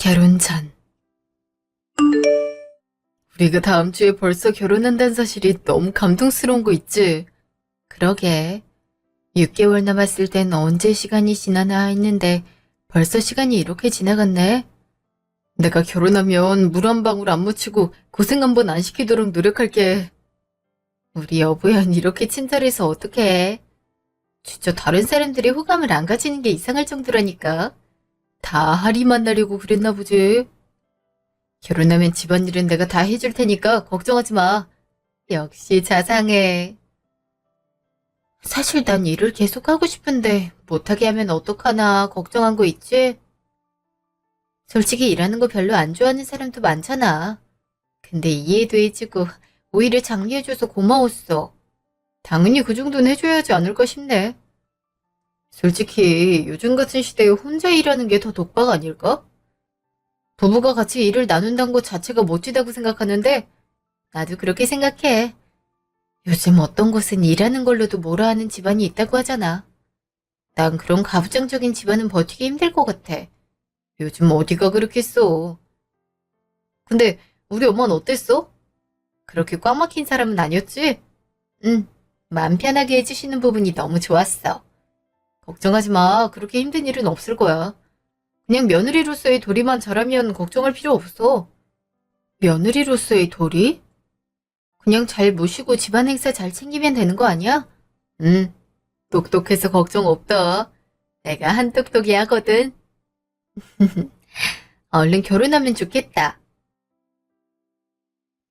결혼 전. 우리가 다음 주에 벌써 결혼한다는 사실이 너무 감동스러운 거 있지? 그러게. 6개월 남았을 땐 언제 시간이 지나나 했는데 벌써 시간이 이렇게 지나갔네. 내가 결혼하면 물 한 방울 안 묻히고 고생 한 번 안 시키도록 노력할게. 우리 여보ያን 이렇게 친절해서 어떡해. 진짜 다른 사람들이 호감을 안 가지는 게 이상할 정도라니까. 다 하리 만나려고 그랬나 보지. 결혼하면 집안일은 내가 다 해줄 테니까 걱정하지 마. 역시 자상해. 사실 난 일을 계속 하고 싶은데 못하게 하면 어떡하나 걱정한 거 있지? 솔직히 일하는 거 별로 안 좋아하는 사람도 많잖아. 근데 이해도 해주고 오히려 장려해줘서 고마웠어. 당연히 그 정도는 해줘야 하지 않을까 싶네. 솔직히 요즘 같은 시대에 혼자 일하는 게 더 독박 아닐까? 부부가 같이 일을 나눈다는 것 자체가 멋지다고 생각하는데 나도 그렇게 생각해. 요즘 어떤 곳은 일하는 걸로도 뭐라 하는 집안이 있다고 하잖아. 난 그런 가부장적인 집안은 버티기 힘들 것 같아. 요즘 어디가 그렇겠어. 근데 우리 엄마는 어땠어? 그렇게 꽉 막힌 사람은 아니었지? 응, 마음 편하게 해주시는 부분이 너무 좋았어. 걱정하지 마. 그렇게 힘든 일은 없을 거야. 그냥 며느리로서의 도리만 잘하면 걱정할 필요 없어. 며느리로서의 도리? 그냥 잘 모시고 집안 행사 잘 챙기면 되는 거 아니야? 응, 똑똑해서 걱정 없다. 내가 한똑똑이 하거든. 얼른 결혼하면 좋겠다.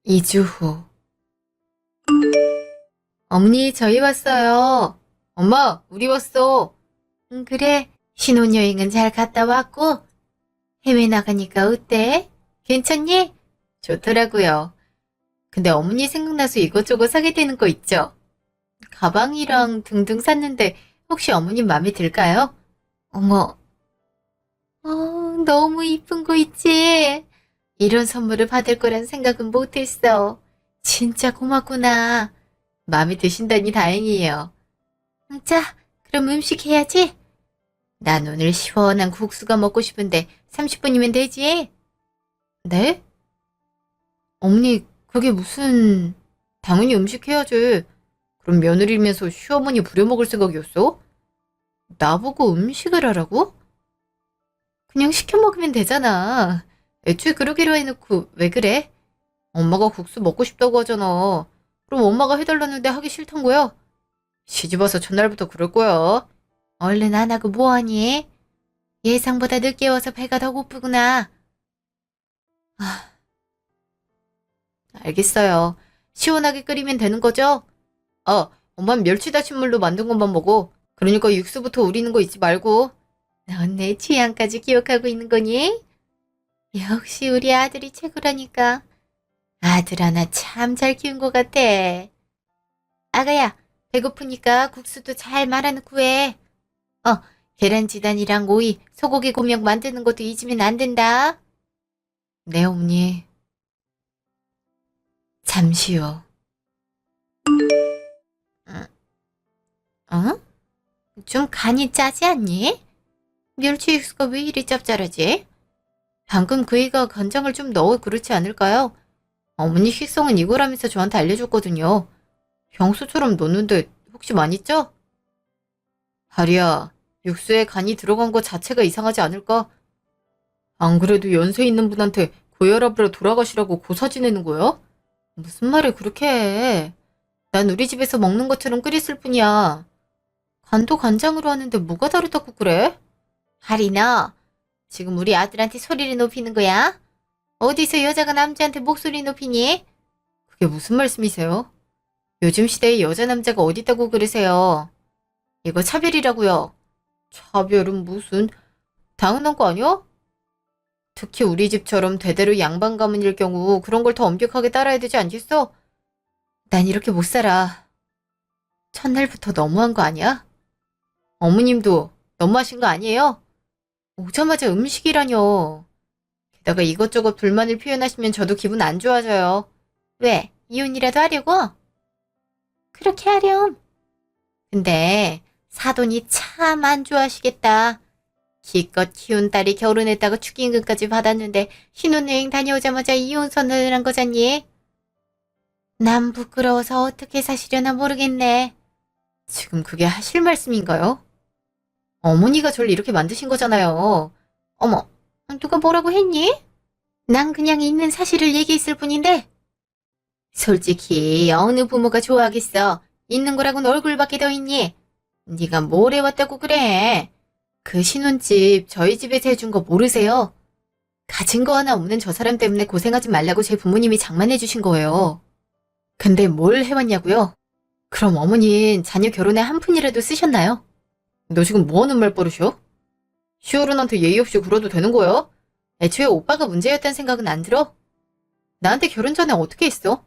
2주 후. 어머니, 저희 왔어요. 엄마, 우리 왔어. 응, 그래. 신혼여행은 잘 갔다 왔고, 해외 나가니까 어때? 괜찮니? 좋더라고요. 근데 어머니 생각나서 이것저것 사게 되는 거 있죠? 가방이랑 등등 샀는데 혹시 어머님 마음에 들까요? 어머, 너무 이쁜 거 있지? 이런 선물을 받을 거란 생각은 못했어. 진짜 고맙구나. 마음에 드신다니 다행이에요. 자, 그럼 음식 해야지. 난 오늘 시원한 국수가 먹고 싶은데 30분이면 되지? 네? 어머니, 그게 무슨... 당연히 음식 해야지. 그럼 며느리면서 시어머니 부려먹을 생각이었어? 나보고 음식을 하라고? 그냥 시켜 먹으면 되잖아. 애초에 그러기로 해놓고 왜 그래? 엄마가 국수 먹고 싶다고 하잖아. 그럼 엄마가 해달라는데 하기 싫단 거야? 시집와서 첫날부터 그럴 거야. 얼른 안 하고 뭐하니? 예상보다 늦게 와서 배가 더 고프구나. 아, 알겠어요. 시원하게 끓이면 되는 거죠? 엄마는 멸치다시물로 만든 것만 먹어. 그러니까 육수부터 우리는 거 잊지 말고. 넌 내 취향까지 기억하고 있는 거니? 역시 우리 아들이 최고라니까. 아들 하나 참 잘 키운 것 같아. 아가야, 배고프니까 국수도 잘 말아놓고 해. 어, 계란지단이랑 오이, 소고기 고명 만드는 것도 잊으면 안 된다. 네, 어머니. 잠시 후. 어? 좀 간이 짜지 않니? 멸치 육수가 왜 이리 짭짤하지? 방금 그 애가 간장을 좀 넣어 그렇지 않을까요? 어머니 식성은 이거라면서 저한테 알려줬거든요. 평소처럼 넣는데 혹시 많이 쪄? 하리야, 육수에 간이 들어간 것 자체가 이상하지 않을까? 안 그래도 연세 있는 분한테 고혈압으로 돌아가시라고 고사 지내는 거야? 무슨 말을 그렇게 해? 난 우리 집에서 먹는 것처럼 끓였을 뿐이야. 간도 간장으로 하는데 뭐가 다르다고 그래? 하리나, 지금 우리 아들한테 소리를 높이는 거야? 어디서 여자가 남자한테 목소리 높이니? 그게 무슨 말씀이세요? 요즘 시대에 여자 남자가 어디 있다고 그러세요? 이거 차별이라고요. 차별은 무슨 당연한 거 아니야? 특히 우리 집처럼 대대로 양반 가문일 경우 그런 걸 더 엄격하게 따라야 되지 않겠어? 난 이렇게 못 살아. 첫날부터 너무한 거 아니야? 어머님도 너무하신 거 아니에요? 오자마자 음식이라뇨. 게다가 이것저것 불만을 표현하시면 저도 기분 안 좋아져요. 왜? 이혼이라도 하려고? 그렇게 하렴. 근데 사돈이 참 안 좋아하시겠다. 기껏 키운 딸이 결혼했다고 축의금까지 받았는데 신혼여행 다녀오자마자 이혼 선언을 한 거잖니? 난 부끄러워서 어떻게 사시려나 모르겠네. 지금 그게 하실 말씀인가요? 어머니가 절 이렇게 만드신 거잖아요. 어머, 누가 뭐라고 했니? 난 그냥 있는 사실을 얘기했을 뿐인데. 솔직히 어느 부모가 좋아하겠어. 있는 거라고는 얼굴밖에 더 있니? 네가 뭘 해왔다고 그래? 그 신혼집 저희 집에서 해준 거 모르세요? 가진 거 하나 없는 저 사람 때문에 고생하지 말라고 제 부모님이 장만해 주신 거예요. 근데 뭘 해왔냐고요? 그럼 어머닌 자녀 결혼에 한 푼이라도 쓰셨나요? 너 지금 뭐 하는 말버릇이야? 시어른한테 예의 없이 굴어도 되는 거야? 애초에 오빠가 문제였다는 생각은 안 들어? 나한테 결혼 전에 어떻게 했어?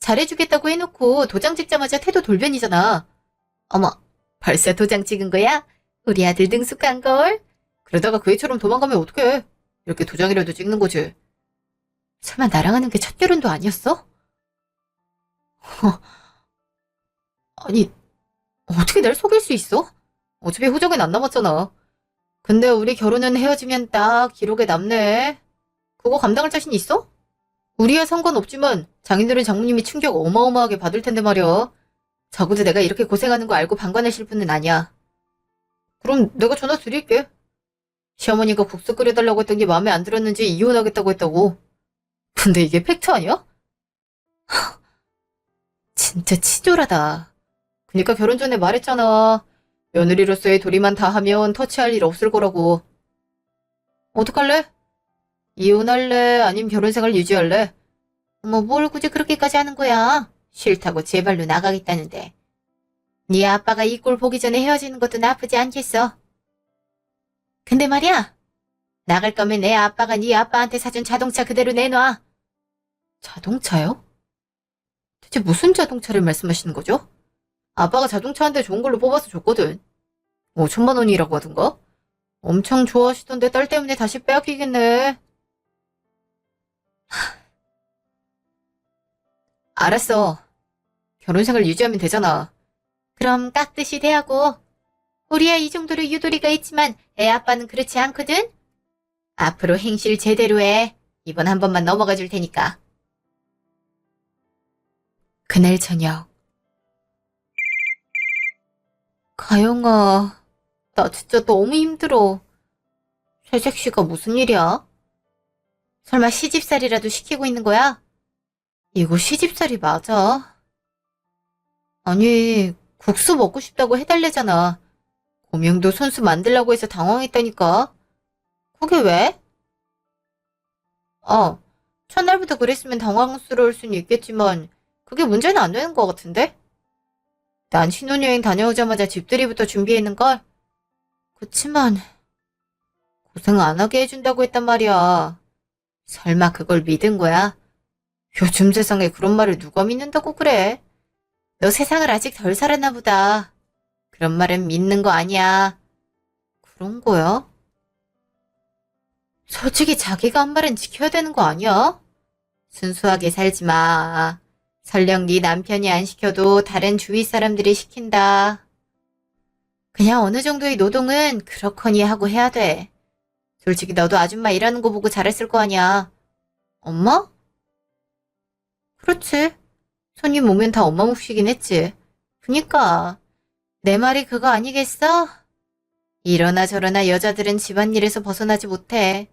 잘해주겠다고 해놓고 도장 찍자마자 태도 돌변이잖아. 어머, 벌써 도장 찍은 거야? 우리 아들 능숙한걸? 그러다가 그 애처럼 도망가면 어떡해? 이렇게 도장이라도 찍는 거지. 설마 나랑 하는 게 첫 결혼도 아니었어? 아니, 어떻게 날 속일 수 있어? 어차피 후적은 안 남았잖아. 근데 우리 결혼은 헤어지면 딱 기록에 남네. 그거 감당할 자신 있어? 우리야 상관없지만 장인어른 장모님이 충격 어마어마하게 받을 텐데 말이야. 적어도 내가 이렇게 고생하는 거 알고 방관하실 분은 아니야. 그럼 내가 전화 드릴게. 시어머니가 국수 끓여달라고 했던 게 마음에 안 들었는지 이혼하겠다고 했다고. 근데 이게 팩트 아니야? 진짜 치졸하다. 그니까 결혼 전에 말했잖아. 며느리로서의 도리만 다 하면 터치할 일 없을 거라고. 어떡할래? 이혼할래? 아님 결혼 생활 유지할래? 어머, 뭘 굳이 그렇게까지 하는 거야? 싫다고 제 발로 나가겠다는데. 네 아빠가 이 꼴 보기 전에 헤어지는 것도 나쁘지 않겠어. 근데 말이야. 나갈 거면 내 아빠가 네 아빠한테 사준 자동차 그대로 내놔. 자동차요? 대체 무슨 자동차를 말씀하시는 거죠? 아빠가 자동차 한 대 좋은 걸로 뽑아서 줬거든. 5천만 원이라고 하던가? 엄청 좋아하시던데 딸 때문에 다시 빼앗기겠네. 알았어. 결혼생활 유지하면 되잖아. 그럼 깍듯이 대하고. 우리 애 이 정도로 유도리가 있지만 애 아빠는 그렇지 않거든? 앞으로 행실 제대로 해. 이번 한 번만 넘어가 줄 테니까. 그날 저녁. 가영아, 나 진짜 너무 힘들어. 새색시가 무슨 일이야? 설마 시집살이라도 시키고 있는 거야? 이거 시집살이 맞아? 아니, 국수 먹고 싶다고 해달래잖아. 고명도 손수 만들라고 해서 당황했다니까. 그게 왜? 첫날부터 그랬으면 당황스러울 수는 있겠지만 그게 문제는 안 되는 것 같은데? 난 신혼여행 다녀오자마자 집들이부터 준비했는걸? 그치만 고생 안 하게 해준다고 했단 말이야. 설마 그걸 믿은 거야? 요즘 세상에 그런 말을 누가 믿는다고 그래? 너 세상을 아직 덜 살았나 보다. 그런 말은 믿는 거 아니야. 그런 거야? 솔직히 자기가 한 말은 지켜야 되는 거 아니야? 순수하게 살지 마. 설령 네 남편이 안 시켜도 다른 주위 사람들이 시킨다. 그냥 어느 정도의 노동은 그렇거니 하고 해야 돼. 솔직히 너도 아줌마 일하는 거 보고 잘했을 거 아니야. 엄마? 그렇지. 손님 오면 다 엄마 몫이긴 했지. 그니까 내 말이 그거 아니겠어? 이러나 저러나 여자들은 집안일에서 벗어나지 못해.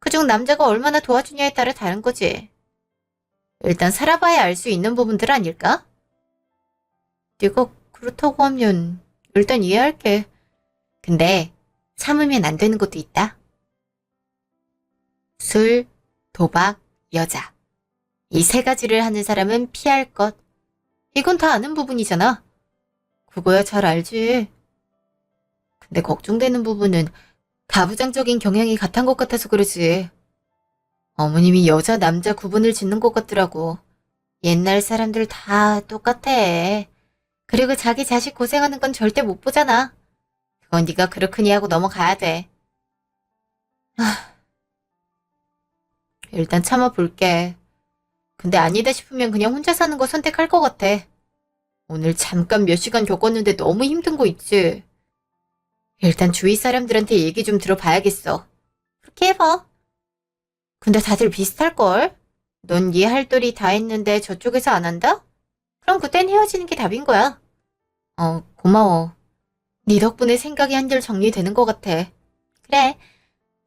그중 남자가 얼마나 도와주냐에 따라 다른 거지. 일단 살아봐야 알 수 있는 부분들 아닐까? 네가 그렇다고 하면 일단 이해할게. 근데 참으면 안 되는 것도 있다. 술, 도박, 여자. 이 세 가지를 하는 사람은 피할 것. 이건 다 아는 부분이잖아. 그거야 잘 알지. 근데 걱정되는 부분은 가부장적인 경향이 같은 것 같아서 그러지. 어머님이 여자, 남자 구분을 짓는 것 같더라고. 옛날 사람들 다 똑같아. 그리고 자기 자식 고생하는 건 절대 못 보잖아. 그건 네가 그렇거니 하고 넘어가야 돼. 일단 참아볼게. 근데 아니다 싶으면 그냥 혼자 사는 거 선택할 것 같아. 오늘 잠깐 몇 시간 겪었는데 너무 힘든 거 있지? 일단 주위 사람들한테 얘기 좀 들어봐야겠어. 그렇게 해봐. 근데 다들 비슷할걸? 넌 네 할 도리 다 했는데 저쪽에서 안 한다? 그럼 그땐 헤어지는 게 답인 거야. 고마워. 네 덕분에 생각이 한결 정리되는 것 같아. 그래.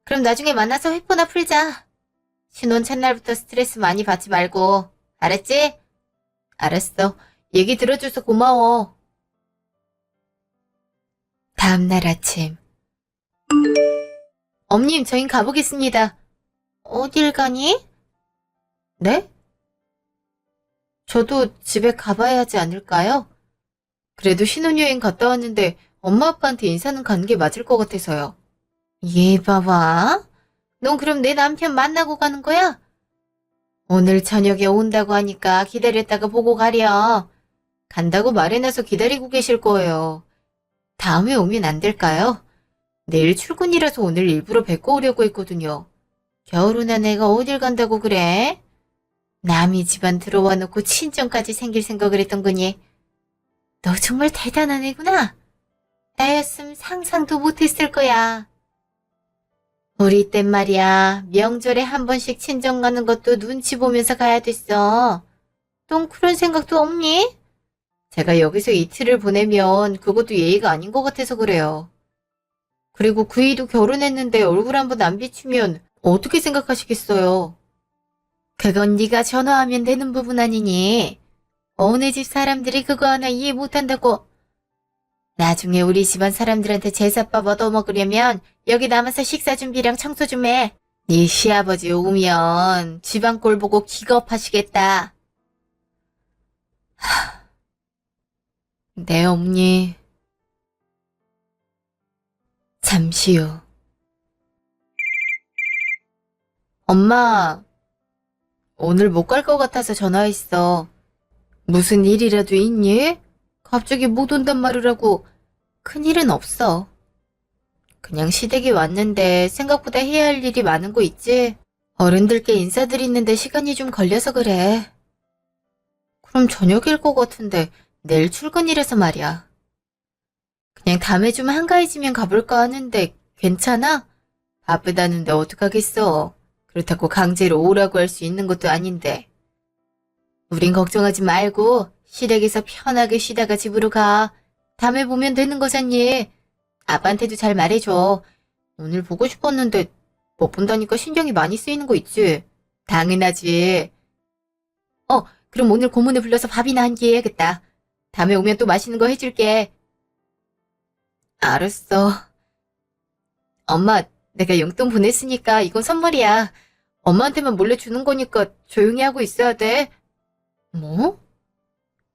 그럼 나중에 만나서 회포나 풀자. 신혼 첫날부터 스트레스 많이 받지 말고. 알았지? 알았어. 얘기 들어줘서 고마워. 다음날 아침. 엄님, 저희 가보겠습니다. 어딜 가니? 네? 저도 집에 가봐야 하지 않을까요? 그래도 신혼여행 갔다 왔는데 엄마 아빠한테 인사는 가는 게 맞을 것 같아서요. 얘 봐봐. 넌 그럼 내 남편 만나고 가는 거야? 오늘 저녁에 온다고 하니까 기다렸다가 보고 가렴. 간다고 말해놔서 기다리고 계실 거예요. 다음에 오면 안 될까요? 내일 출근이라서 오늘 일부러 뵙고 오려고 했거든요. 겨울이나 내가 어딜 간다고 그래? 남이 집안 들어와 놓고 친정까지 생길 생각을 했던 거니? 너 정말 대단한 애구나. 나였으면 상상도 못했을 거야. 우리 땐 말이야, 명절에 한 번씩 친정 가는 것도 눈치 보면서 가야 됐어. 넌 그런 생각도 없니? 제가 여기서 이틀을 보내면 그것도 예의가 아닌 것 같아서 그래요. 그리고 그이도 결혼했는데 얼굴 한번 안 비추면 어떻게 생각하시겠어요? 그건 네가 전화하면 되는 부분 아니니? 어느 집 사람들이 그거 하나 이해 못한다고. 나중에 우리 집안 사람들한테 제사밥 얻어먹으려면 여기 남아서 식사 준비랑 청소 좀 해. 네 시아버지 오면 집안 꼴 보고 기겁하시겠다. 네, 어머니. 잠시 후. 엄마, 오늘 못 갈 것 같아서 전화했어. 무슨 일이라도 있니? 갑자기 못 온단 말을 하고. 큰일은 없어. 그냥 시댁에 왔는데 생각보다 해야 할 일이 많은 거 있지? 어른들께 인사드리는데 시간이 좀 걸려서 그래. 그럼 저녁일 것 같은데 내일 출근이라서 말이야. 그냥 다음에 좀 한가해지면 가볼까 하는데 괜찮아? 바쁘다는데 어떡하겠어. 그렇다고 강제로 오라고 할 수 있는 것도 아닌데. 우린 걱정하지 말고 시댁에서 편하게 쉬다가 집으로 가. 다음에 보면 되는 거잖니. 아빠한테도 잘 말해줘. 오늘 보고 싶었는데 못 본다니까 신경이 많이 쓰이는 거 있지? 당연하지. 그럼 오늘 고모네 불러서 밥이나 한 끼 해야겠다. 다음에 오면 또 맛있는 거 해줄게. 알았어. 엄마, 내가 용돈 보냈으니까 이건 선물이야. 엄마한테만 몰래 주는 거니까 조용히 하고 있어야 돼. 뭐?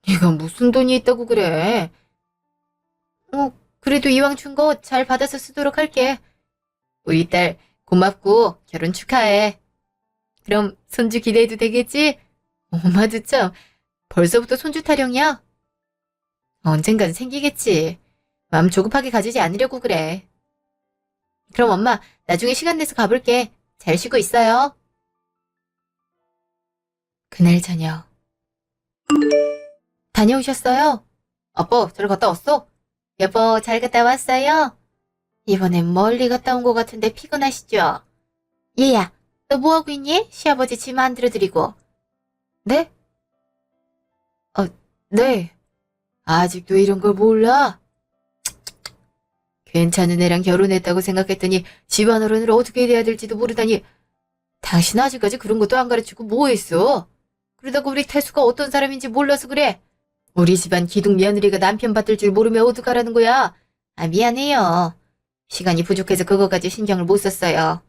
네가 무슨 돈이 있다고 그래? 그래도 이왕 준 거 잘 받아서 쓰도록 할게. 우리 딸 고맙고 결혼 축하해. 그럼 손주 기대해도 되겠지? 엄마도 참 벌써부터 손주 타령이야? 언젠간 생기겠지. 마음 조급하게 가지지 않으려고 그래. 그럼 엄마 나중에 시간 내서 가볼게. 잘 쉬고 있어요. 그날 저녁. 다녀오셨어요? 아빠 잘 갔다 왔어? 여보 잘 갔다 왔어요? 이번엔 멀리 갔다 온 것 같은데 피곤하시죠? 얘야 너 뭐하고 있니? 시아버지 짐 안 들어드리고. 네? 네. 아직도 이런 걸 몰라? 괜찮은 애랑 결혼했다고 생각했더니 집안 어른을 어떻게 대해야 될지도 모르다니. 당신 아직까지 그런 것도 안 가르치고 뭐 했어? 그러다가 우리 태수가 어떤 사람인지 몰라서 그래. 우리 집안 기둥 며느리가 남편 받을 줄 모르면 어떡하라는 거야? 미안해요. 시간이 부족해서 그거까지 신경을 못 썼어요.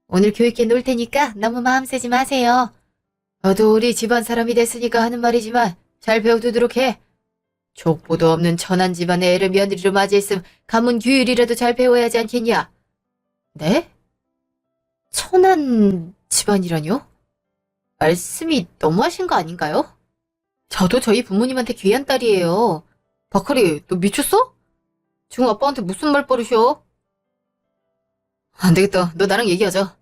오늘 교육회 놀 테니까 너무 마음 쓰지 마세요. 너도 우리 집안 사람이 됐으니까 하는 말이지만 잘 배워두도록 해. 족보도 없는 천한 집안의 애를 며느리로 맞이했음 가문 규율이라도 잘 배워야 하지 않겠냐? 네? 천한 집안이라뇨? 말씀이 너무하신 거 아닌가요? 저도 저희 부모님한테 귀한 딸이에요. 박하리, 너 미쳤어? 지금 아빠한테 무슨 말버릇이야? 안 되겠다. 너 나랑 얘기하자.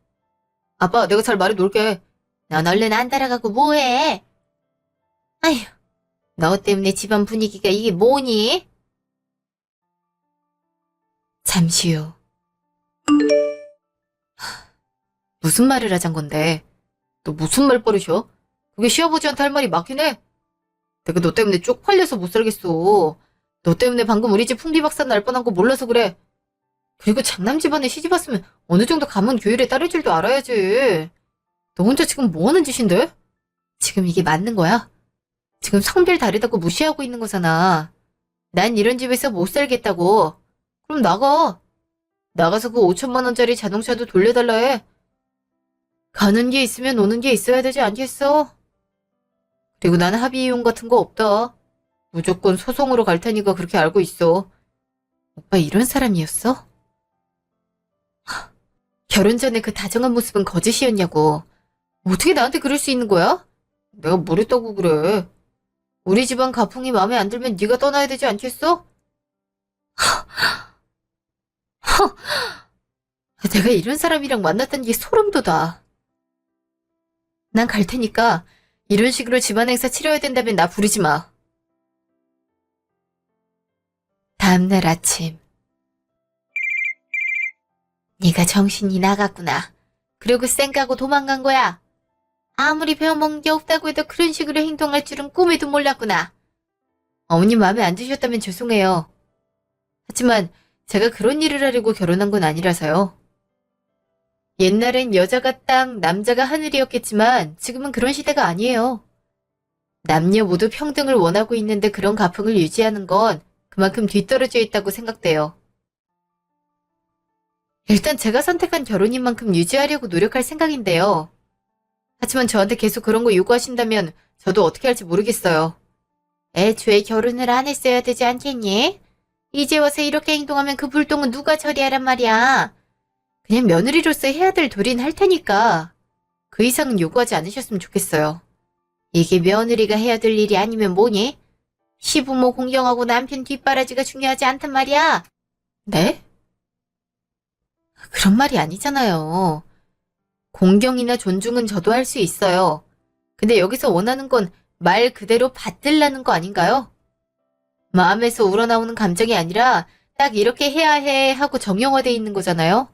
아빠, 내가 잘 말해 놓을게. 넌 얼른 안 따라가고 뭐해? 아휴, 너 때문에 집안 분위기가 이게 뭐니? 잠시 후. 무슨 말을 하잔 건데? 너 무슨 말버릇이야? 그게 시아버지한테 할 말이 맞긴 해. 내가 너 때문에 쪽팔려서 못 살겠어. 너 때문에 방금 우리 집 풍비박산 날 뻔한 거 몰라서 그래. 그리고 장남 집안에 시집 왔으면 어느 정도 가문 교율에 따를 줄도 알아야지. 너 혼자 지금 뭐 하는 짓인데? 지금 이게 맞는 거야? 지금 성별 다르다고 무시하고 있는 거잖아. 난 이런 집에서 못 살겠다고. 그럼 나가. 나가서 그 5천만 원짜리 자동차도 돌려달라 해. 가는 게 있으면 오는 게 있어야 되지 않겠어? 그리고 나는 합의 이용 같은 거 없다. 무조건 소송으로 갈 테니까 그렇게 알고 있어. 오빠 이런 사람이었어? 결혼 전에 그 다정한 모습은 거짓이었냐고. 어떻게 나한테 그럴 수 있는 거야? 내가 뭘 했다고 그래. 우리 집안 가풍이 마음에 안 들면 네가 떠나야 되지 않겠어? 내가 이런 사람이랑 만났다는 게 소름 돋아. 난 갈 테니까 이런 식으로 집안 행사 치러야 된다면 나 부르지 마. 다음날 아침. 네가 정신이 나갔구나. 그리고 쌩 까고 도망간 거야. 아무리 배워먹은 게 없다고 해도 그런 식으로 행동할 줄은 꿈에도 몰랐구나. 어머님 마음에 안 드셨다면 죄송해요. 하지만 제가 그런 일을 하려고 결혼한 건 아니라서요. 옛날엔 여자가 땅, 남자가 하늘이었겠지만 지금은 그런 시대가 아니에요. 남녀 모두 평등을 원하고 있는데 그런 가풍을 유지하는 건 그만큼 뒤떨어져 있다고 생각돼요. 일단 제가 선택한 결혼인 만큼 유지하려고 노력할 생각인데요. 하지만 저한테 계속 그런 거 요구하신다면 저도 어떻게 할지 모르겠어요. 애초에 결혼을 안 했어야 되지 않겠니? 이제 와서 이렇게 행동하면 그 불똥은 누가 처리하란 말이야. 그냥 며느리로서 해야 될 도리는 할 테니까 그 이상은 요구하지 않으셨으면 좋겠어요. 이게 며느리가 해야 될 일이 아니면 뭐니? 시부모 공경하고 남편 뒷바라지가 중요하지 않단 말이야. 네? 그런 말이 아니잖아요. 공경이나 존중은 저도 할 수 있어요. 근데 여기서 원하는 건 말 그대로 받들라는 거 아닌가요? 마음에서 우러나오는 감정이 아니라 딱 이렇게 해야 해 하고 정형화돼 있는 거잖아요.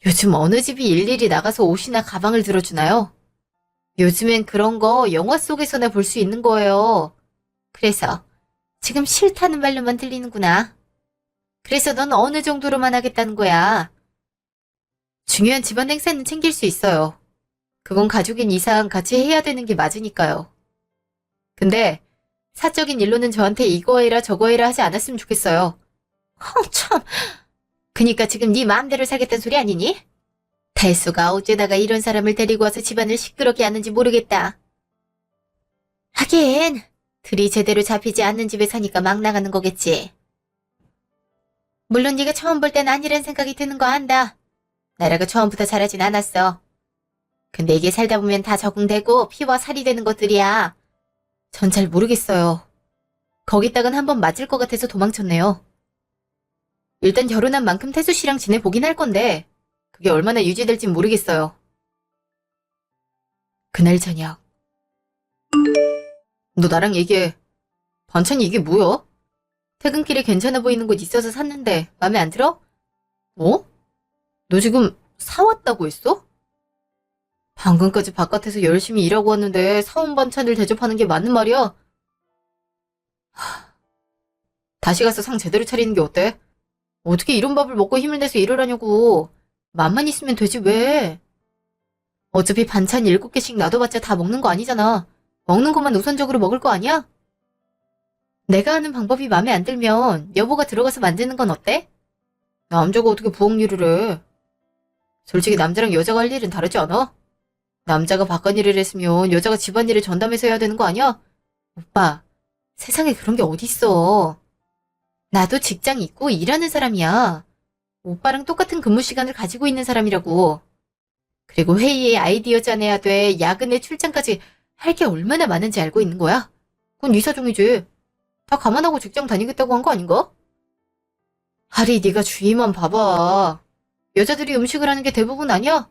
요즘 어느 집이 일일이 나가서 옷이나 가방을 들어주나요? 요즘엔 그런 거 영화 속에서나 볼 수 있는 거예요. 그래서 지금 싫다는 말로만 들리는구나. 그래서 넌 어느 정도로만 하겠다는 거야. 중요한 집안 행사는 챙길 수 있어요. 그건 가족인 이상 같이 해야 되는 게 맞으니까요. 근데 사적인 일로는 저한테 이거 해라 저거 해라 하지 않았으면 좋겠어요. 참. 그니까 지금 네 마음대로 살겠다는 소리 아니니? 달수가 어쩌다가 이런 사람을 데리고 와서 집안을 시끄럽게 하는지 모르겠다. 하긴 들이 제대로 잡히지 않는 집에 사니까 막 나가는 거겠지. 물론 네가 처음 볼 땐 아니란 생각이 드는 거 안다. 나라가 처음부터 잘하진 않았어. 근데 이게 살다 보면 다 적응되고 피와 살이 되는 것들이야. 전 잘 모르겠어요. 거기다간 한번 맞을 것 같아서 도망쳤네요. 일단 결혼한 만큼 태수 씨랑 지내보긴 할 건데 그게 얼마나 유지될진 모르겠어요. 그날 저녁. 너 나랑 얘기해. 반찬이 이게 뭐야? 퇴근길에 괜찮아 보이는 곳 있어서 샀는데 마음에 안 들어? 뭐? 너 지금 사왔다고 했어? 방금까지 바깥에서 열심히 일하고 왔는데 사온 반찬을 대접하는 게 맞는 말이야? 다시 가서 상 제대로 차리는 게 어때? 어떻게 이런 밥을 먹고 힘을 내서 일을 하냐고. 맘만 있으면 되지 왜? 어차피 반찬 7개씩 놔둬봤자 다 먹는 거 아니잖아. 먹는 것만 우선적으로 먹을 거 아니야? 내가 하는 방법이 마음에 안 들면 여보가 들어가서 만드는 건 어때? 남자가 어떻게 부엌 일을 해? 솔직히 남자랑 여자가 할 일은 다르지 않아? 남자가 바깥일을 했으면 여자가 집안일을 전담해서 해야 되는 거 아니야? 오빠, 세상에 그런 게 어딨어. 나도 직장 있고 일하는 사람이야. 오빠랑 똑같은 근무 시간을 가지고 있는 사람이라고. 그리고 회의에 아이디어 짜내야 돼. 야근에 출장까지 할 게 얼마나 많은지 알고 있는 거야? 그건 네 사정이지. 다 감안하고 직장 다니겠다고 한 거 아닌가? 하리, 네가 주위만 봐봐. 여자들이 음식을 하는 게 대부분 아니야?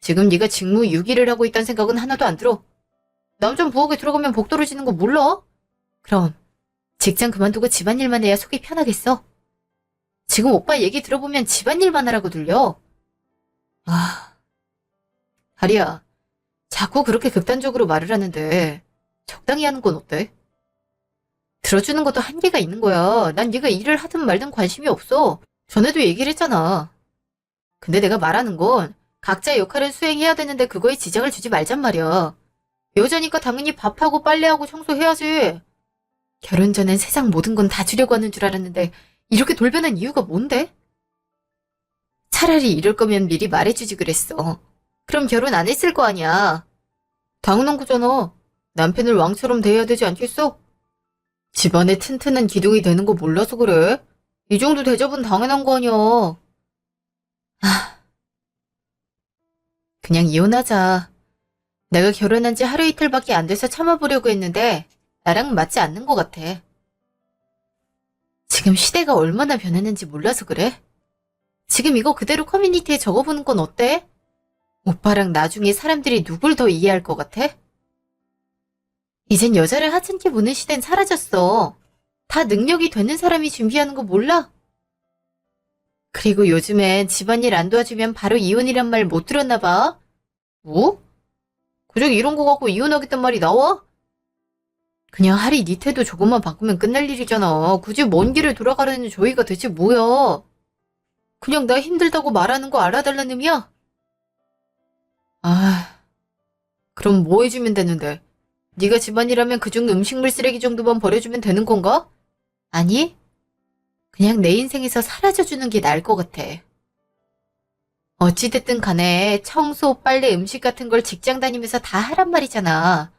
지금 네가 직무 유기를 하고 있다는 생각은 하나도 안 들어. 남자 부엌에 들어가면 복 떨어지는 거 몰라? 그럼 직장 그만두고 집안일만 해야 속이 편하겠어? 지금 오빠 얘기 들어보면 집안일만 하라고 들려. 아, 다리야. 자꾸 그렇게 극단적으로 말을 하는데 적당히 하는 건 어때? 들어주는 것도 한계가 있는 거야. 난 네가 일을 하든 말든 관심이 없어. 전에도 얘기를 했잖아. 근데 내가 말하는 건 각자의 역할을 수행해야 되는데 그거에 지장을 주지 말잔 말이야. 여자니까 당연히 밥하고 빨래하고 청소해야지. 결혼 전엔 세상 모든 건 다 주려고 하는 줄 알았는데 이렇게 돌변한 이유가 뭔데? 차라리 이럴 거면 미리 말해주지 그랬어. 그럼 결혼 안 했을 거 아니야. 당연한 거잖아. 남편을 왕처럼 대해야 되지 않겠어? 집안에 튼튼한 기둥이 되는 거 몰라서 그래. 이 정도 대접은 당연한 거 아니야. 그냥 이혼하자. 내가 결혼한 지 하루 이틀밖에 안 돼서 참아보려고 했는데 나랑 맞지 않는 것 같아. 지금 시대가 얼마나 변했는지 몰라서 그래. 지금 이거 그대로 커뮤니티에 적어보는 건 어때? 오빠랑 나중에 사람들이 누굴 더 이해할 것 같아? 이젠 여자를 하찮게 보는 시대는 사라졌어. 다 능력이 되는 사람이 준비하는 거 몰라? 그리고 요즘엔 집안일 안 도와주면 바로 이혼이란 말 못 들었나 봐. 뭐? 그저 이런 거 갖고 이혼하겠단 말이 나와? 그냥 하리 네 태도 조금만 바꾸면 끝날 일이잖아. 굳이 먼 길을 돌아가려는 저희가 대체 뭐야? 그냥 나 힘들다고 말하는 거 알아달라는 의미야? 아, 그럼 뭐 해주면 되는데? 네가 집안일하면 그중 음식물 쓰레기 정도만 버려주면 되는 건가? 아니, 그냥 내 인생에서 사라져주는 게 나을 것 같아. 어찌됐든 간에 청소, 빨래, 음식 같은 걸 직장 다니면서 다 하란 말이잖아.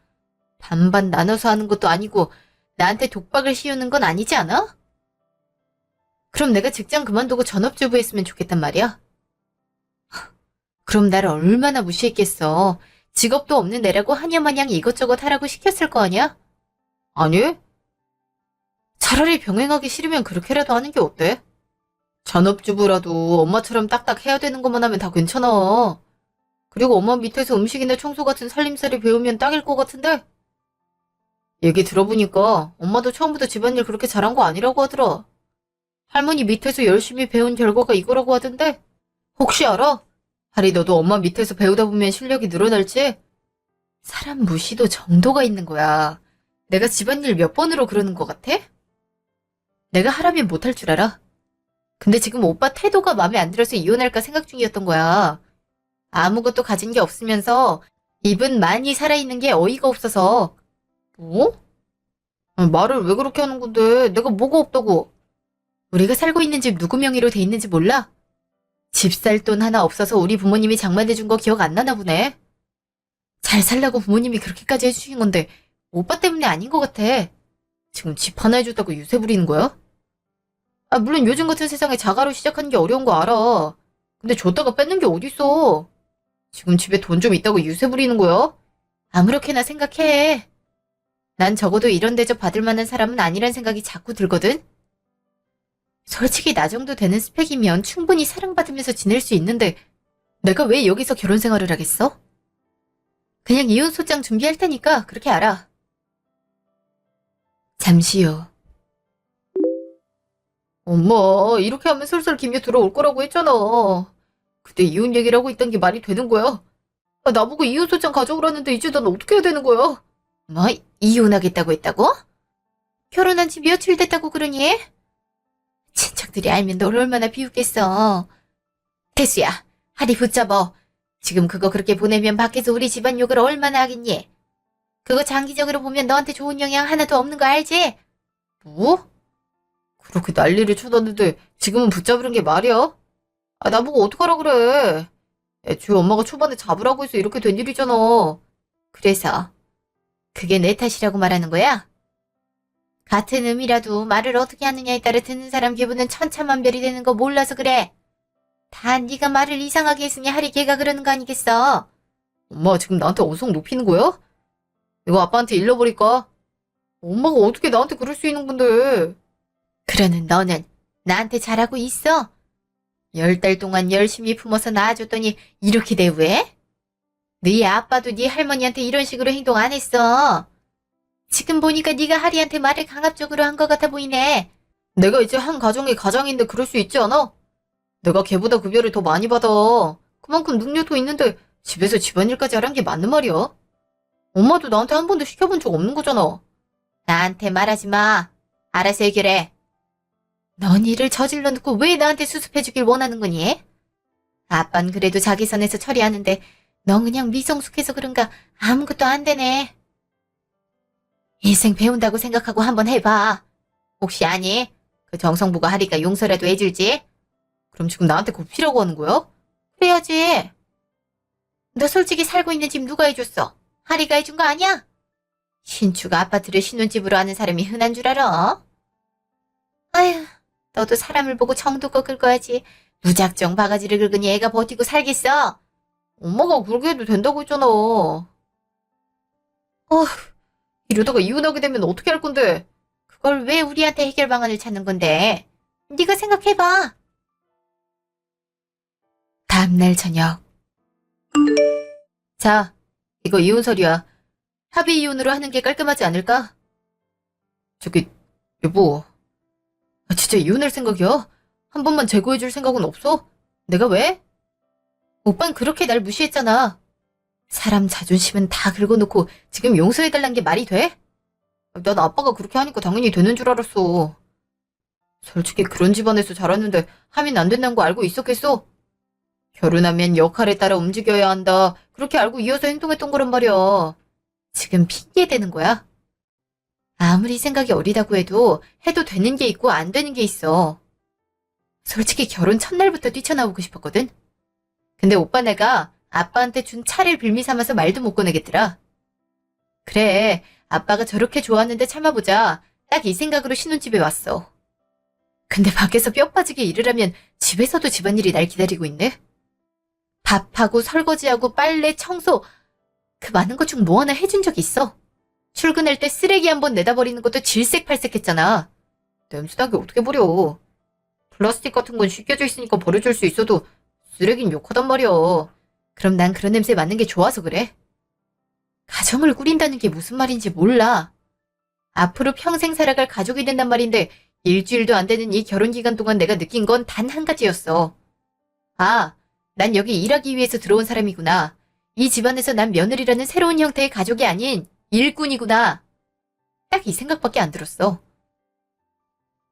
반반 나눠서 하는 것도 아니고 나한테 독박을 씌우는 건 아니지 않아? 그럼 내가 직장 그만두고 전업주부 했으면 좋겠단 말이야? 그럼 나를 얼마나 무시했겠어. 직업도 없는 애라고 하냐마냥 이것저것 하라고 시켰을 거 아니야? 아니, 차라리 병행하기 싫으면 그렇게라도 하는 게 어때? 전업주부라도 엄마처럼 딱딱 해야 되는 것만 하면 다 괜찮아. 그리고 엄마 밑에서 음식이나 청소 같은 살림살이 배우면 딱일 것 같은데? 얘기 들어보니까 엄마도 처음부터 집안일 그렇게 잘한 거 아니라고 하더라. 할머니 밑에서 열심히 배운 결과가 이거라고 하던데? 혹시 알아? 하리 너도 엄마 밑에서 배우다 보면 실력이 늘어날지? 사람 무시도 정도가 있는 거야. 내가 집안일 몇 번으로 그러는 것 같아? 내가 하라면 못할 줄 알아. 근데 지금 오빠 태도가 마음에 안 들어서 이혼할까 생각 중이었던 거야. 아무것도 가진 게 없으면서 입은 많이 살아있는 게 어이가 없어서. 뭐? 말을 왜 그렇게 하는 건데? 내가 뭐가 없다고? 우리가 살고 있는 집 누구 명의로 돼 있는지 몰라? 집 살 돈 하나 없어서 우리 부모님이 장만해준 거 기억 안 나나 보네. 잘 살라고 부모님이 그렇게까지 해주신 건데 오빠 때문에 아닌 것 같아. 지금 집 하나 해줬다고 유세 부리는 거야? 아, 물론 요즘 같은 세상에 자가로 시작하는 게 어려운 거 알아. 근데 줬다가 뺏는 게 어딨어. 지금 집에 돈 좀 있다고 유세 부리는 거야? 아무렇게나 생각해. 난 적어도 이런 대접 받을 만한 사람은 아니란 생각이 자꾸 들거든? 솔직히 나 정도 되는 스펙이면 충분히 사랑받으면서 지낼 수 있는데 내가 왜 여기서 결혼 생활을 하겠어? 그냥 이혼 소장 준비할 테니까 그렇게 알아. 잠시 후. 엄마, 이렇게 하면 슬슬 김이 들어올 거라고 했잖아. 그때 이혼 얘기를 하고 있던 게 말이 되는 거야? 아, 나보고 이혼 소장 가져오라는데 이제 난 어떻게 해야 되는 거야? 뭐, 이혼하겠다고 했다고? 결혼한 지 며칠 됐다고 그러니? 친척들이 알면 널 얼마나 비웃겠어. 태수야, 하리 붙잡어. 지금 그거 그렇게 보내면 밖에서 우리 집안 욕을 얼마나 하겠니? 그거 장기적으로 보면 너한테 좋은 영향 하나도 없는 거 알지? 뭐? 그렇게 난리를 쳐놨는데 지금은 붙잡으는 게 말이야? 아, 나보고 어떡하라 그래. 애초에 엄마가 초반에 잡으라고 해서 이렇게 된 일이잖아. 그래서 그게 내 탓이라고 말하는 거야? 같은 의미라도 말을 어떻게 하느냐에 따라 듣는 사람 기분은 천차만별이 되는 거 몰라서 그래. 다 네가 말을 이상하게 했으니 하리 걔가 그러는 거 아니겠어? 엄마 지금 나한테 어성 높이는 거야? 이거 아빠한테 일러버릴까? 엄마가 어떻게 나한테 그럴 수 있는 건데. 그러는 너는 나한테 잘하고 있어? 10달 동안 열심히 품어서 낳아줬더니 이렇게 대우해? 네 아빠도 네 할머니한테 이런 식으로 행동 안 했어. 지금 보니까 네가 하리한테 말을 강압적으로 한 것 같아 보이네. 내가 이제 한 가정의 가장인데 그럴 수 있지 않아? 내가 걔보다 급여를 더 많이 받아. 그만큼 능력도 있는데 집에서 집안일까지 하란 게 맞는 말이야? 엄마도 나한테 한 번도 시켜본 적 없는 거잖아. 나한테 말하지 마. 알아서 해결해. 넌 일을 저질러 놓고 왜 나한테 수습해주길 원하는 거니? 아빤 그래도 자기 선에서 처리하는데 넌 그냥 미성숙해서 그런가 아무것도 안 되네. 인생 배운다고 생각하고 한번 해봐. 혹시 아니? 그 정성부가 하리가 용서라도 해줄지? 그럼 지금 나한테 곱히라고 하는 거야? 그래야지. 너 솔직히 살고 있는 집 누가 해줬어? 하리가 해준 거 아니야? 신축 아파트를 신혼집으로 하는 사람이 흔한 줄 알아? 아휴, 너도 사람을 보고 정도껏 긁어야지. 무작정 바가지를 긁으니 애가 버티고 살겠어? 엄마가 그렇게 해도 된다고 했잖아. 이러다가 이혼하게 되면 어떻게 할 건데? 그걸 왜 우리한테 해결 방안을 찾는 건데? 네가 생각해봐. 다음날 저녁. 자, 이거 이혼설이야. 합의 이혼으로 하는 게 깔끔하지 않을까? 저기, 여보. 진짜 이혼할 생각이야? 한 번만 재고해줄 생각은 없어? 내가 왜? 오빤 그렇게 날 무시했잖아. 사람 자존심은 다 긁어놓고 지금 용서해달란 게 말이 돼? 난 아빠가 그렇게 하니까 당연히 되는 줄 알았어. 솔직히 그런 집안에서 자랐는데 하면 안 된다는 거 알고 있었겠어? 결혼하면 역할에 따라 움직여야 한다. 그렇게 알고 이어서 행동했던 거란 말이야. 지금 핑계대는 거야? 아무리 생각이 어리다고 해도 되는 게 있고 안 되는 게 있어. 솔직히 결혼 첫날부터 뛰쳐나오고 싶었거든? 근데 오빠 내가 아빠한테 준 차를 빌미 삼아서 말도 못 꺼내겠더라. 그래, 아빠가 저렇게 좋아하는데 참아보자. 딱 이 생각으로 신혼집에 왔어. 근데 밖에서 뼈 빠지게 일을 하면 집에서도 집안일이 날 기다리고 있네? 밥하고 설거지하고 빨래, 청소, 그 많은 것 중 뭐 하나 해준 적 있어? 출근할 때 쓰레기 한번 내다 버리는 것도 질색팔색했잖아. 냄새나게 어떻게 버려. 플라스틱 같은 건 씻겨져 있으니까 버려줄 수 있어도 쓰레긴 욕하단 말이야. 그럼 난 그런 냄새 맡는 게 좋아서 그래. 가정을 꾸린다는 게 무슨 말인지 몰라. 앞으로 평생 살아갈 가족이 된단 말인데 일주일도 안 되는 이 결혼 기간 동안 내가 느낀 건 단 한 가지였어. 아, 난 여기 일하기 위해서 들어온 사람이구나. 이 집안에서 난 며느리라는 새로운 형태의 가족이 아닌 일꾼이구나. 딱 이 생각밖에 안 들었어.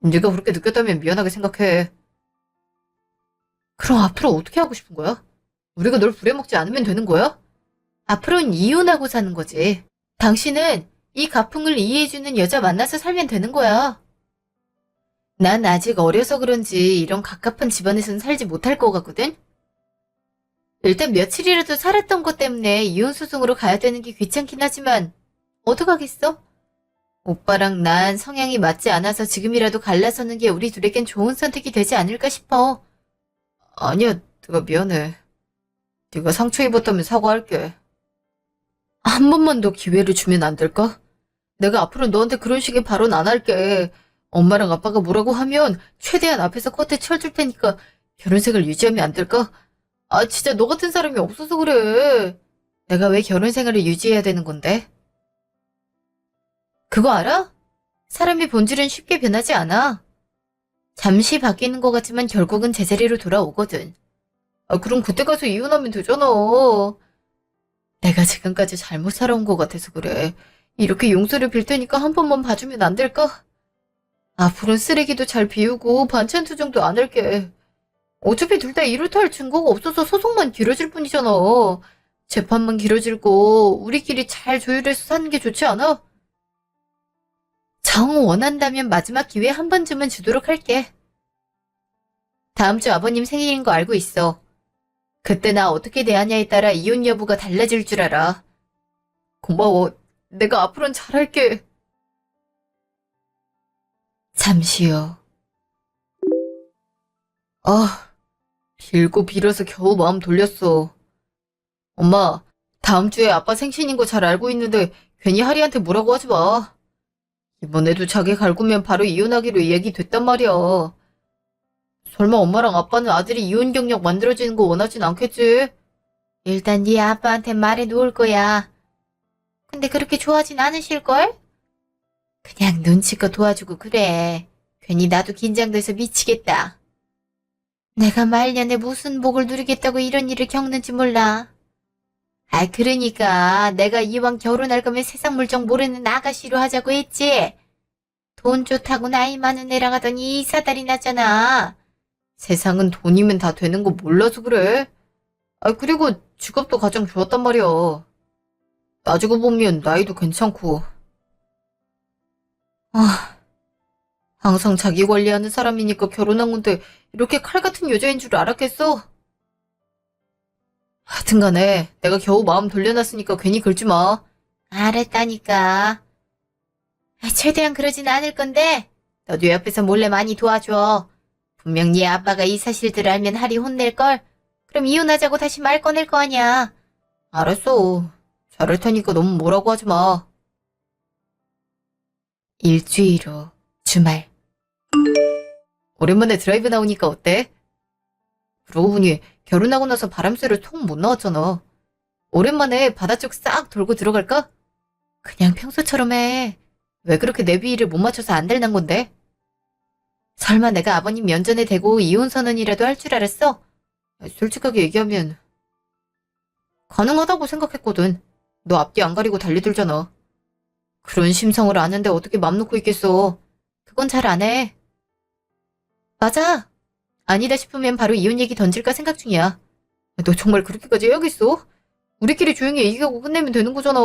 네가 그렇게 느꼈다면 미안하게 생각해. 그럼 앞으로 어떻게 하고 싶은 거야? 우리가 널 부려먹지 않으면 되는 거야? 앞으로는 이혼하고 사는 거지. 당신은 이 가풍을 이해해주는 여자 만나서 살면 되는 거야. 난 아직 어려서 그런지 이런 갑갑한 집안에선 살지 못할 것 같거든? 일단 며칠이라도 살았던 것 때문에 이혼 소송으로 가야 되는 게 귀찮긴 하지만 어떡하겠어? 오빠랑 난 성향이 맞지 않아서 지금이라도 갈라서는 게 우리 둘에겐 좋은 선택이 되지 않을까 싶어. 아니야, 내가 미안해. 네가 상처 입었다면 사과할게. 한 번만 더 기회를 주면 안 될까? 내가 앞으로 너한테 그런 식의 발언 안 할게. 엄마랑 아빠가 뭐라고 하면 최대한 앞에서 커트 쳐줄 테니까 결혼생활 유지하면 안 될까? 아, 진짜 너 같은 사람이 없어서 그래. 내가 왜 결혼 생활을 유지해야 되는 건데? 그거 알아? 사람의 본질은 쉽게 변하지 않아. 잠시 바뀌는 것 같지만 결국은 제자리로 돌아오거든. 아, 그럼 그때 가서 이혼하면 되잖아. 내가 지금까지 잘못 살아온 것 같아서 그래. 이렇게 용서를 빌 테니까 한 번만 봐주면 안 될까? 앞으로는 쓰레기도 잘 비우고 반찬 투정도 안 할게. 어차피 둘 다 이렇다 할 증거가 없어서 소송만 길어질 뿐이잖아. 재판만 길어질 거 우리끼리 잘 조율해서 사는 게 좋지 않아? 정 원한다면 마지막 기회 한 번쯤은 주도록 할게. 다음 주 아버님 생일인 거 알고 있어. 그때 나 어떻게 대하냐에 따라 이혼 여부가 달라질 줄 알아. 고마워. 내가 앞으로는 잘할게. 잠시 후. 빌고 빌어서 겨우 마음 돌렸어. 엄마, 다음 주에 아빠 생신인 거 잘 알고 있는데 괜히 하리한테 뭐라고 하지 마. 이번에도 자기 갈구면 바로 이혼하기로 얘기됐단 말이야. 설마 엄마랑 아빠는 아들이 이혼 경력 만들어지는 거 원하진 않겠지? 일단 네 아빠한테 말해 놓을 거야. 근데 그렇게 좋아하진 않으실걸? 그냥 눈치껏 도와주고 그래. 괜히 나도 긴장돼서 미치겠다. 내가 말년에 무슨 복을 누리겠다고 이런 일을 겪는지 몰라. 그러니까 내가 이왕 결혼할 거면 세상 물정 모르는 아가씨로 하자고 했지. 돈 좋다고 나이 많은 애랑 하더니 이사달이 났잖아. 세상은 돈이면 다 되는 거 몰라서 그래. 그리고 직업도 가장 좋았단 말이야. 따지고 보면 나이도 괜찮고. 항상 자기 관리하는 사람이니까 결혼한 건데 이렇게 칼 같은 여자인 줄 알았겠어? 하여튼 간에 내가 겨우 마음 돌려놨으니까 괜히 긁지 마. 알았다니까. 최대한 그러진 않을 건데 너도 옆에서 몰래 많이 도와줘. 분명 네 아빠가 이 사실들을 알면 하리 혼낼걸? 그럼 이혼하자고 다시 말 꺼낼 거 아니야. 알았어. 잘할 테니까 너무 뭐라고 하지 마. 일주일 후 주말. 오랜만에 드라이브 나오니까 어때? 그러고 보니 결혼하고 나서 바람쐬러 통 못 나왔잖아. 오랜만에 바다 쪽 싹 돌고 들어갈까? 그냥 평소처럼 해. 왜 그렇게 내비를 못 맞춰서 안달난 건데? 설마 내가 아버님 면전에 대고 이혼 선언이라도 할 줄 알았어? 솔직하게 얘기하면 가능하다고 생각했거든. 너 앞뒤 안 가리고 달려들잖아. 그런 심성을 아는데 어떻게 맘 놓고 있겠어. 그건 잘 안 해. 맞아. 아니다 싶으면 바로 이혼 얘기 던질까 생각 중이야. 너 정말 그렇게까지 해야겠어? 우리끼리 조용히 얘기하고 끝내면 되는 거잖아.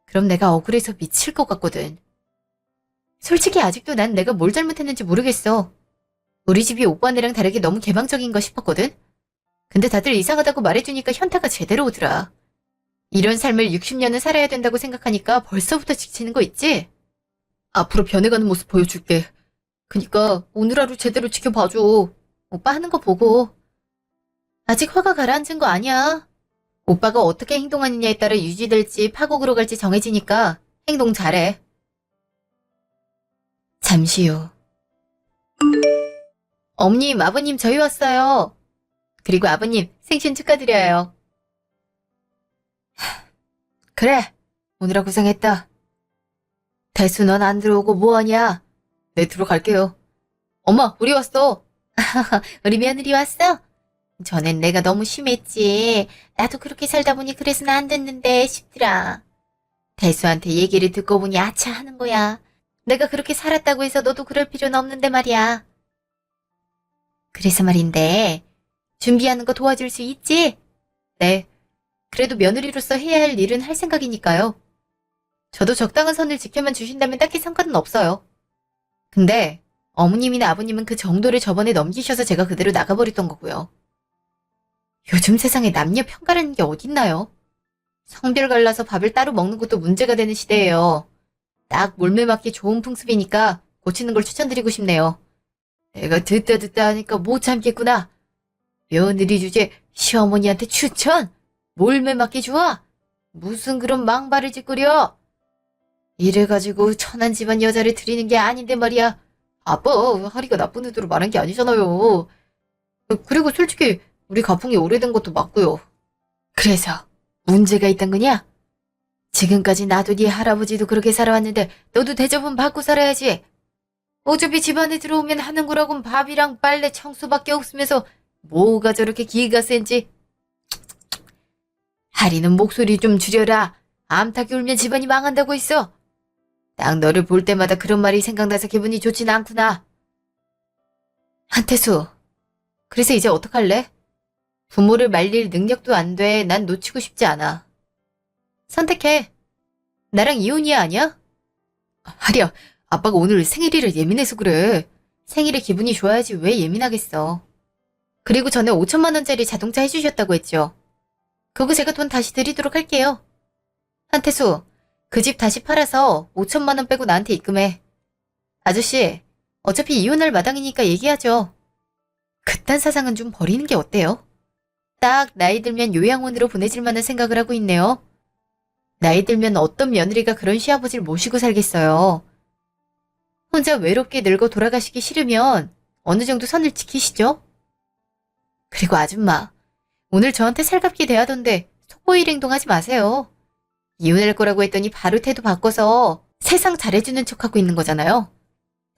그럼 내가 억울해서 미칠 것 같거든. 솔직히 아직도 난 내가 뭘 잘못했는지 모르겠어. 우리 집이 오빠네랑 다르게 너무 개방적인가 싶었거든. 근데 다들 이상하다고 말해주니까 현타가 제대로 오더라. 이런 삶을 60년은 살아야 된다고 생각하니까 벌써부터 지치는 거 있지? 앞으로 변해가는 모습 보여줄게. 그니까 오늘 하루 제대로 지켜봐줘. 오빠 하는 거 보고. 아직 화가 가라앉은 거 아니야. 오빠가 어떻게 행동하느냐에 따라 유지될지 파국으로 갈지 정해지니까 행동 잘해. 잠시 후. 어머님, 아버님 저희 왔어요. 그리고 아버님 생신 축하드려요. 그래, 오늘아 고생했다. 대수 넌 안 들어오고 뭐하냐? 네, 들어갈게요. 엄마, 우리 왔어. 우리 며느리 왔어? 전엔 내가 너무 심했지. 나도 그렇게 살다 보니 그래서는 안 됐는데 싶더라. 대수한테 얘기를 듣고 보니 아차 하는 거야. 내가 그렇게 살았다고 해서 너도 그럴 필요는 없는데 말이야. 그래서 말인데 준비하는 거 도와줄 수 있지? 네. 그래도 며느리로서 해야 할 일은 할 생각이니까요. 저도 적당한 선을 지켜만 주신다면 딱히 상관은 없어요. 근데 어머님이나 아버님은 그 정도를 저번에 넘기셔서 제가 그대로 나가버렸던 거고요. 요즘 세상에 남녀 평가라는 게 어딨나요? 성별 갈라서 밥을 따로 먹는 것도 문제가 되는 시대예요. 딱 몰매 맞기 좋은 풍습이니까 고치는 걸 추천드리고 싶네요. 내가 듣다 하니까 못 참겠구나. 며느리 주제 시어머니한테 추천? 몰매 맞기 좋아? 무슨 그런 망발을 짓구려? 이래가지고 천한 집안 여자를 들이는 게 아닌데 말이야. 아빠, 하리가 나쁜 의도로 말한 게 아니잖아요. 그리고 솔직히 우리 가풍이 오래된 것도 맞고요. 그래서 문제가 있단 거냐? 지금까지 나도 네 할아버지도 그렇게 살아왔는데 너도 대접은 받고 살아야지. 어차피 집안에 들어오면 하는 거라곤 밥이랑 빨래 청소밖에 없으면서 뭐가 저렇게 기가 센지. 하리는 목소리 좀 줄여라. 암탉이 울면 집안이 망한다고 있어. 딱 너를 볼 때마다 그런 말이 생각나서 기분이 좋진 않구나. 한태수, 그래서 이제 어떡할래? 부모를 말릴 능력도 안 돼. 난 놓치고 싶지 않아. 선택해. 나랑 이혼이야 아니야? 하리야, 아빠가 오늘 생일이라 예민해서 그래. 생일에 기분이 좋아야지 왜 예민하겠어. 그리고 전에 5천만 원짜리 자동차 해주셨다고 했죠. 그거 제가 돈 다시 드리도록 할게요. 한태수, 그 집 다시 팔아서 5천만 원 빼고 나한테 입금해. 아저씨, 어차피 이혼할 마당이니까 얘기하죠. 그딴 사상은 좀 버리는 게 어때요? 딱 나이 들면 요양원으로 보내질 만한 생각을 하고 있네요. 나이 들면 어떤 며느리가 그런 시아버지를 모시고 살겠어요. 혼자 외롭게 늙어 돌아가시기 싫으면 어느 정도 선을 지키시죠? 그리고 아줌마, 오늘 저한테 살갑게 대하던데 속보일 행동하지 마세요. 이혼할 거라고 했더니 바로 태도 바꿔서 세상 잘해주는 척하고 있는 거잖아요.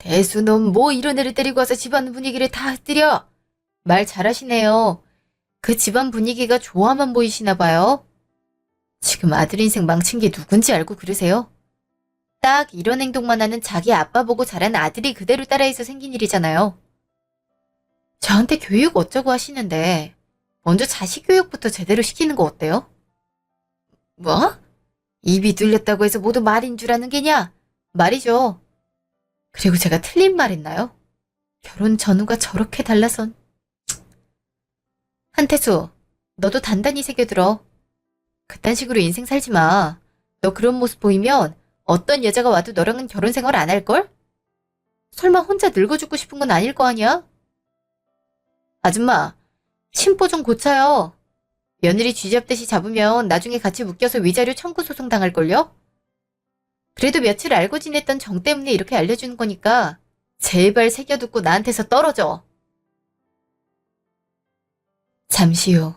대수 놈 뭐 이런 애를 데리고 와서 집안 분위기를 다 흩뜨려. 말 잘하시네요. 그 집안 분위기가 좋아만 보이시나 봐요. 지금 아들 인생 망친 게 누군지 알고 그러세요? 딱 이런 행동만 하는 자기 아빠 보고 자란 아들이 그대로 따라해서 생긴 일이잖아요. 저한테 교육 어쩌고 하시는데 먼저 자식 교육부터 제대로 시키는 거 어때요? 뭐? 입이 뚫렸다고 해서 모두 말인 줄 아는 게냐? 말이죠. 그리고 제가 틀린 말 했나요? 결혼 전후가 저렇게 달라선. 한태수, 너도 단단히 새겨들어. 그딴 식으로 인생 살지 마. 너 그런 모습 보이면 어떤 여자가 와도 너랑은 결혼 생활 안 할걸? 설마 혼자 늙어 죽고 싶은 건 아닐 거 아니야? 아줌마, 심보 좀 고쳐요. 며느리 쥐잡듯이 잡으면 나중에 같이 묶여서 위자료 청구 소송 당할걸요? 그래도 며칠 알고 지냈던 정 때문에 이렇게 알려주는 거니까 제발 새겨듣고 나한테서 떨어져. 잠시 후.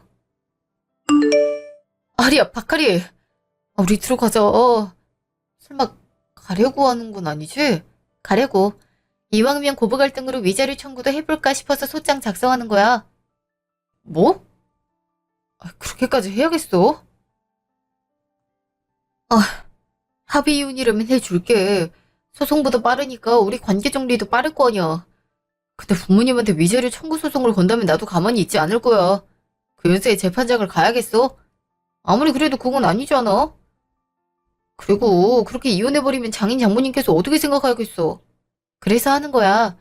아리야, 박하리. 우리 들어가자. 설마 가려고 하는 건 아니지? 가려고. 이왕이면 고부 갈등으로 위자료 청구도 해볼까 싶어서 소장 작성하는 거야. 뭐? 그렇게까지 해야겠어? 합의 이혼이라면 해줄게. 소송보다 빠르니까 우리 관계 정리도 빠를 거 아니야. 근데 부모님한테 위자료 청구 소송을 건다면 나도 가만히 있지 않을 거야. 그 연세에 재판장을 가야겠어? 아무리 그래도 그건 아니잖아. 그리고 그렇게 이혼해버리면 장인 장모님께서 어떻게 생각하겠어. 그래서 하는 거야.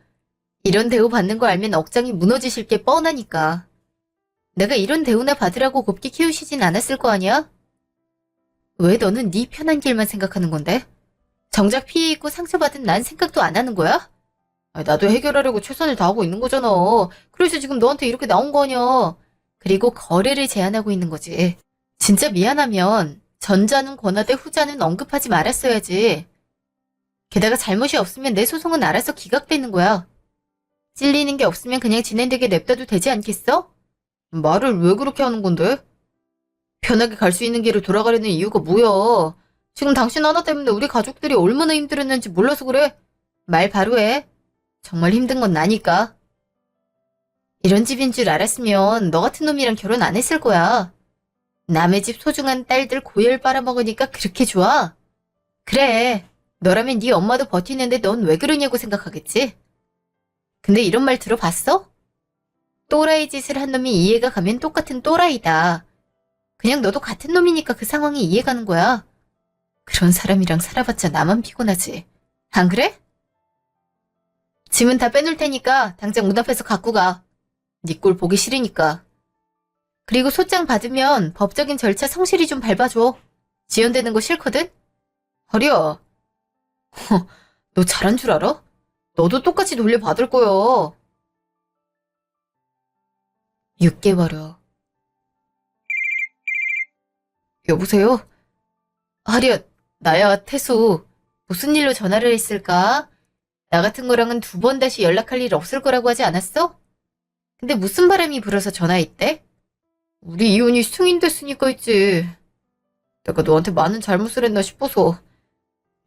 이런 대우 받는 거 알면 억장이 무너지실 게 뻔하니까. 내가 이런 대우나 받으라고 곱게 키우시진 않았을 거 아니야? 왜 너는 네 편한 길만 생각하는 건데? 정작 피해 입고 상처받은 난 생각도 안 하는 거야? 나도 해결하려고 최선을 다하고 있는 거잖아. 그래서 지금 너한테 이렇게 나온 거 아니야. 그리고 거래를 제안하고 있는 거지. 진짜 미안하면 전자는 권하되 후자는 언급하지 말았어야지. 게다가 잘못이 없으면 내 소송은 알아서 기각되는 거야. 찔리는 게 없으면 그냥 진행되게 냅둬도 되지 않겠어? 말을 왜 그렇게 하는 건데? 편하게 갈 수 있는 길을 돌아가려는 이유가 뭐야? 지금 당신 하나 때문에 우리 가족들이 얼마나 힘들었는지 몰라서 그래? 말 바로 해. 정말 힘든 건 나니까. 이런 집인 줄 알았으면 너 같은 놈이랑 결혼 안 했을 거야. 남의 집 소중한 딸들 고열 빨아먹으니까 그렇게 좋아? 그래. 너라면 네 엄마도 버티는데 넌 왜 그러냐고 생각하겠지? 근데 이런 말 들어봤어? 또라이 짓을 한 놈이 이해가 가면 똑같은 또라이다. 그냥 너도 같은 놈이니까 그 상황이 이해가는 거야. 그런 사람이랑 살아봤자 나만 피곤하지. 안 그래? 짐은 다 빼놓을 테니까 당장 문 앞에서 갖고 가. 네 꼴 보기 싫으니까. 그리고 소장 받으면 법적인 절차 성실히 좀 밟아줘. 지연되는 거 싫거든? 허리야. 너 잘한 줄 알아? 너도 똑같이 돌려받을 거야. 6개월 후. 여보세요? 하리야, 나야, 태수. 무슨 일로 전화를 했을까? 나 같은 거랑은 2번 다시 연락할 일 없을 거라고 하지 않았어? 근데 무슨 바람이 불어서 전화했대? 우리 이혼이 승인됐으니까 했지. 내가 너한테 많은 잘못을 했나 싶어서.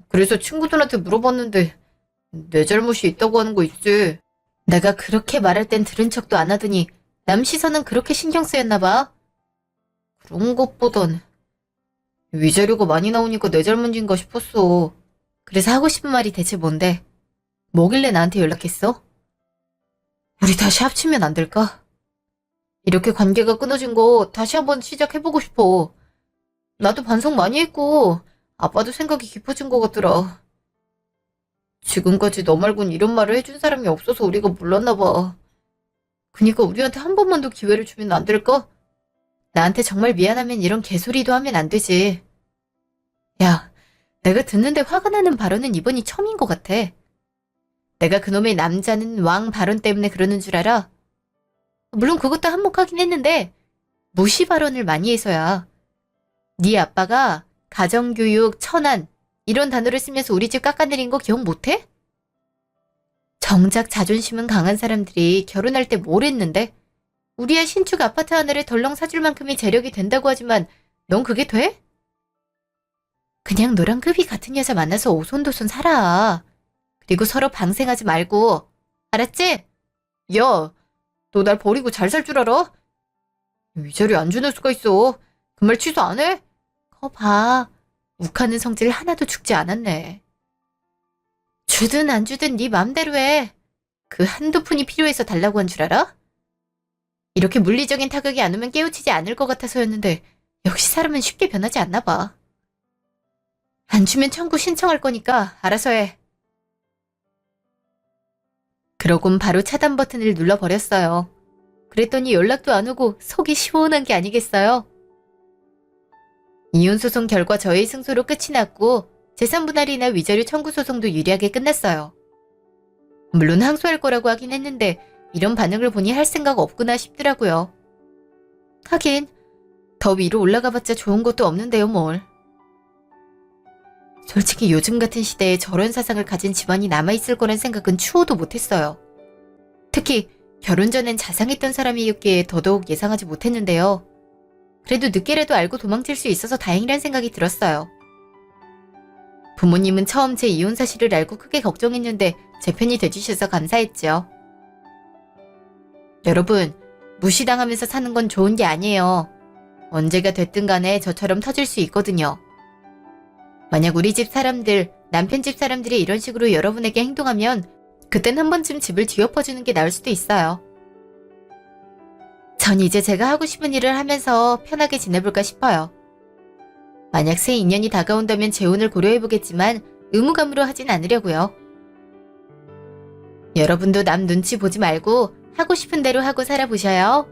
그래서 친구들한테 물어봤는데 내 잘못이 있다고 하는 거 있지. 내가 그렇게 말할 땐 들은 척도 안 하더니 남 시선은 그렇게 신경 쓰였나 봐. 그런 것보단 위자료가 많이 나오니까 내 잘못인가 싶었어. 그래서 하고 싶은 말이 대체 뭔데? 뭐길래 나한테 연락했어? 우리 다시 합치면 안 될까? 이렇게 관계가 끊어진 거 다시 한번 시작해보고 싶어. 나도 반성 많이 했고 아빠도 생각이 깊어진 것 같더라. 지금까지 너 말곤 이런 말을 해준 사람이 없어서 우리가 몰랐나 봐. 그니까 우리한테 한 번만 더 기회를 주면 안 될까? 나한테 정말 미안하면 이런 개소리도 하면 안 되지. 야, 내가 듣는데 화가 나는 발언은 이번이 처음인 것 같아. 내가 그놈의 남자는 왕 발언 때문에 그러는 줄 알아? 물론 그것도 한몫하긴 했는데 무시 발언을 많이 해서야. 네 아빠가 가정교육, 천안 이런 단어를 쓰면서 우리 집 깎아내린 거 기억 못해? 정작 자존심은 강한 사람들이 결혼할 때 뭘 했는데? 우리야 신축 아파트 하나를 덜렁 사줄 만큼의 재력이 된다고 하지만 넌 그게 돼? 그냥 너랑 급이 같은 여자 만나서 오손도손 살아. 그리고 서로 방생하지 말고. 알았지? 야, 너 날 버리고 잘 살 줄 알아? 위자료 안 주는 수가 있어. 그 말 취소 안 해? 거 봐. 욱하는 성질 하나도 죽지 않았네. 주든 안 주든 네 맘대로 해. 그 한두 푼이 필요해서 달라고 한 줄 알아? 이렇게 물리적인 타격이 안 오면 깨우치지 않을 것 같아서였는데 역시 사람은 쉽게 변하지 않나 봐. 안 주면 청구 신청할 거니까 알아서 해. 그러곤 바로 차단 버튼을 눌러버렸어요. 그랬더니 연락도 안 오고 속이 시원한 게 아니겠어요? 이혼소송 결과 저의 승소로 끝이 났고 재산 분할이나 위자료 청구 소송도 유리하게 끝났어요. 물론 항소할 거라고 하긴 했는데 이런 반응을 보니 할 생각 없구나 싶더라고요. 하긴 더 위로 올라가봤자 좋은 것도 없는데요 뭘. 솔직히 요즘 같은 시대에 저런 사상을 가진 집안이 남아있을 거란 생각은 추호도 못했어요. 특히 결혼 전엔 자상했던 사람이었기에 더더욱 예상하지 못했는데요. 그래도 늦게라도 알고 도망칠 수 있어서 다행이란 생각이 들었어요. 부모님은 처음 제 이혼 사실을 알고 크게 걱정했는데 제 편이 돼주셔서 감사했죠. 여러분, 무시당하면서 사는 건 좋은 게 아니에요. 언제가 됐든 간에 저처럼 터질 수 있거든요. 만약 우리 집 사람들, 남편 집 사람들이 이런 식으로 여러분에게 행동하면 그땐 한 번쯤 집을 뒤엎어주는 게 나을 수도 있어요. 전 이제 제가 하고 싶은 일을 하면서 편하게 지내볼까 싶어요. 만약 새 인연이 다가온다면 재혼을 고려해보겠지만 의무감으로 하진 않으려고요. 여러분도 남 눈치 보지 말고 하고 싶은 대로 하고 살아보셔요.